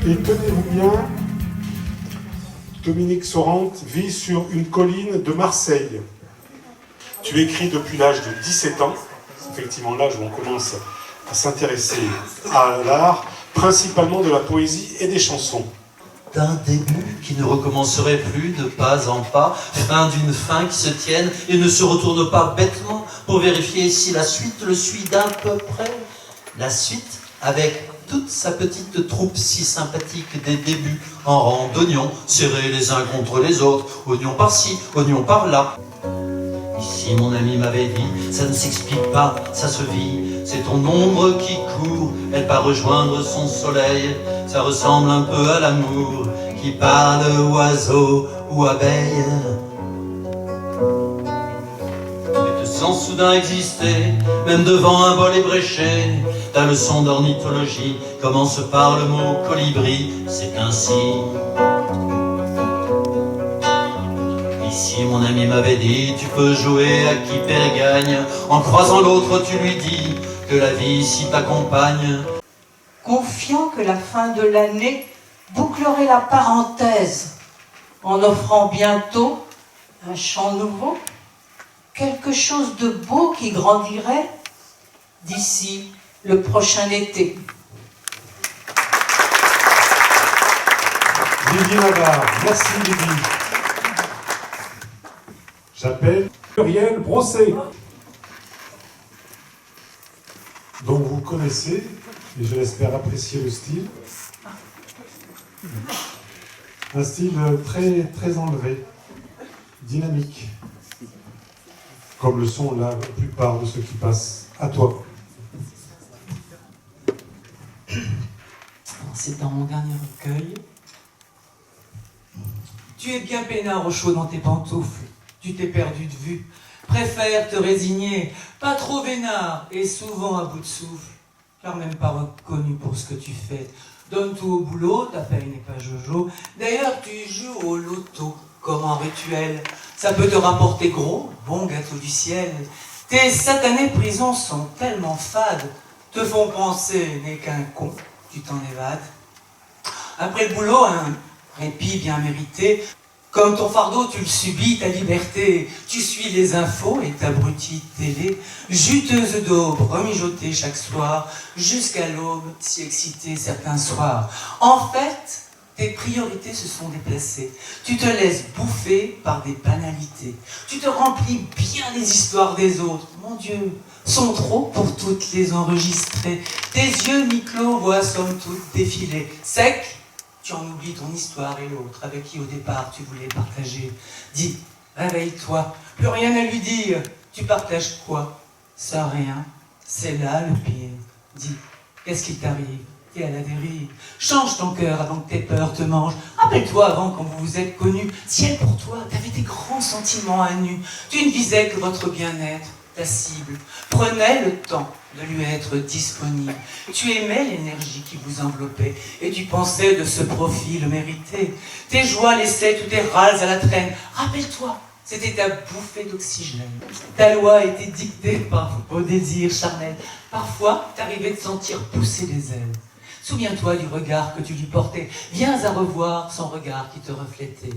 Et tenez-vous bien, Dominique Sorante vit sur une colline de Marseille. Tu écris depuis l'âge de 17 ans, c'est effectivement l'âge où on commence à s'intéresser à l'art, principalement de la poésie et des chansons. D'un début qui ne recommencerait plus de pas en pas, fin d'une fin qui se tienne et ne se retourne pas bêtement pour vérifier si la suite le suit d'à peu près. La suite avec toute sa petite troupe si sympathique des débuts, en rang d'oignons, serrés les uns contre les autres, oignons par-ci, oignons par-là. Ici mon ami m'avait dit, ça ne s'explique pas, ça se vit, c'est ton ombre qui court, elle part rejoindre son soleil, ça ressemble un peu à l'amour, qui parle oiseau ou abeille. Tu te sens soudain exister, même devant un bol ébréché, ta leçon d'ornithologie commence par le mot colibri, c'est ainsi. Ici mon ami m'avait dit, tu peux jouer à qui perd et gagne, en croisant l'autre tu lui dis que la vie ici t'accompagne. Confiant que la fin de l'année bouclerait la parenthèse, en offrant bientôt un chant nouveau, quelque chose de beau qui grandirait d'ici le prochain été. Lydie Navarre, merci Lydie. J'appelle Muriel Brosset, dont vous connaissez, et je l'espère apprécier le style. Un style très, très enlevé, dynamique, comme le sont la plupart de ceux qui passent. À toi. C'est dans mon dernier recueil. Tu es bien peinard au chaud dans tes pantoufles. Tu t'es perdu de vue. Préfère te résigner, pas trop vénard et souvent à bout de souffle, car même pas reconnu pour ce que tu fais. Donne tout au boulot, ta paye n'est pas jojo. D'ailleurs, tu joues au loto comme en rituel. Ça peut te rapporter gros, bon gâteau du ciel. Tes satanées prisons sont tellement fades, te font penser n'est qu'un con, tu t'en évades. Après le boulot, un répit bien mérité. Comme ton fardeau, tu le subis, ta liberté. Tu suis les infos et t'abrutis télé. Juteuse d'aube, remijotée chaque soir, jusqu'à l'aube, si excitée certains soirs. En fait, tes priorités se sont déplacées. Tu te laisses bouffer par des banalités. Tu te remplis bien les histoires des autres. Mon Dieu, sont trop pour toutes les enregistrer. Tes yeux mi-clos voient somme toute défiler. Sec, tu en oublies ton histoire et l'autre avec qui au départ tu voulais partager. Dis, réveille-toi, plus rien à lui dire. Tu partages quoi? Ça rien, c'est là le pire. Dis, qu'est-ce qui t'arrive? T'es à la dérive. Change ton cœur avant que tes peurs te mangent. Rappelle-toi avant quand vous vous êtes connus. Si elle pour toi, t'avais des grands sentiments à nu. Tu ne visais que votre bien-être, ta cible. Prenais le temps de lui être disponible. Tu aimais l'énergie qui vous enveloppait et tu pensais de ce profil mérité. Tes joies laissaient tous tes râles à la traîne. Rappelle-toi, c'était ta bouffée d'oxygène. Ta loi était dictée par vos désirs charnels. Parfois, t'arrivais de sentir pousser des ailes. Souviens-toi du regard que tu lui portais. Viens à revoir son regard qui te reflétait.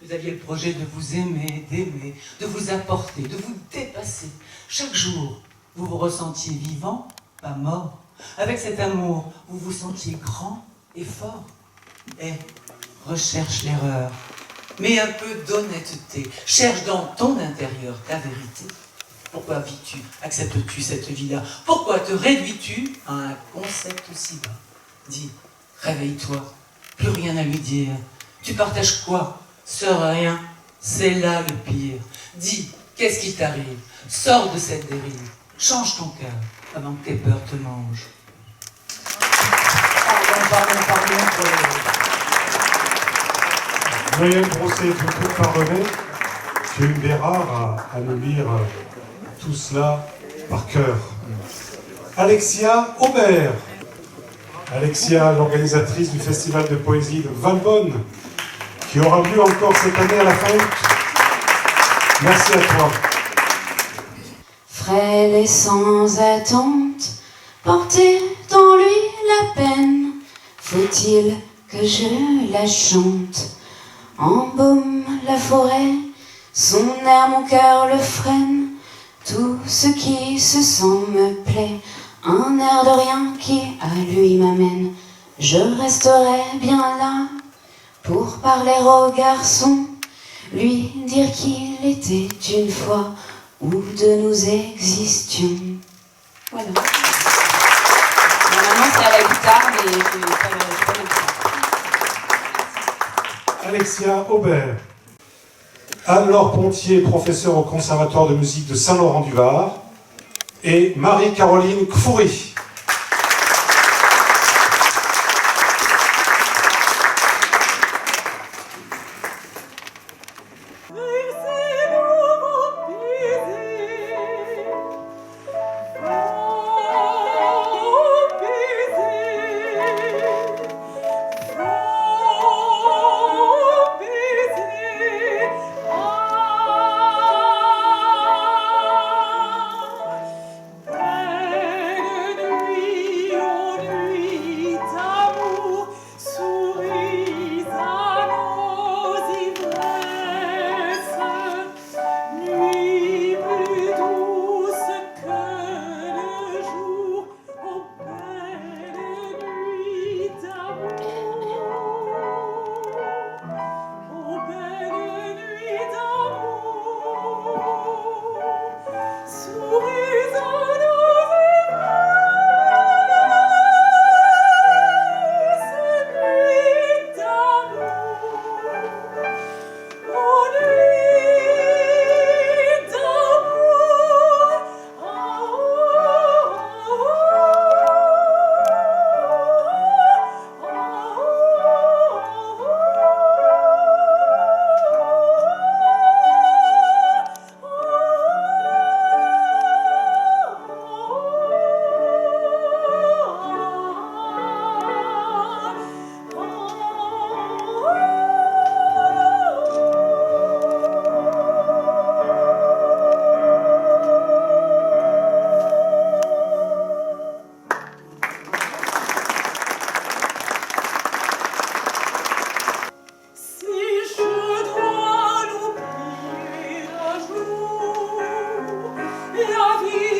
Vous aviez le projet de vous aimer, d'aimer, de vous apporter, de vous dépasser. Chaque jour, vous vous ressentiez vivant, pas mort. Avec cet amour, vous vous sentiez grand et fort. Et recherche l'erreur. Mais un peu d'honnêteté. Cherche dans ton intérieur ta vérité. Pourquoi vis-tu, acceptes-tu cette vie-là? Pourquoi te réduis-tu à un concept aussi bas? Dis, réveille-toi, plus rien à lui dire. Tu partages quoi? Ce rien, c'est là le pire. Dis, qu'est-ce qui t'arrive? Sors de cette dérive. Change ton cœur avant que tes peurs te mangent. Pardon. Muriel Brosset, je peux te pardonner. Tu es une des rares à nous lire tout cela par cœur. Alexia Aubert. Alexia, l'organisatrice du festival de poésie de Valbonne, qui aura lieu encore cette année à la fin août. Merci à toi. Frêle et sans attente, porter en lui la peine, faut-il que je la chante. Embaume la forêt, son air, mon cœur le freine. Tout ce qui se sent me plaît, un air de rien qui à lui m'amène. Je resterai bien là pour parler au garçon, lui dire qu'il était une fois où de nous existions. Voilà. Normalement c'est à la guitare, mais je n'ai pas le temps. Alexia Aubert. Anne-Laure Pontier, professeure au Conservatoire de musique de Saint-Laurent-du-Var. Et Marie-Caroline Kfoury. La vie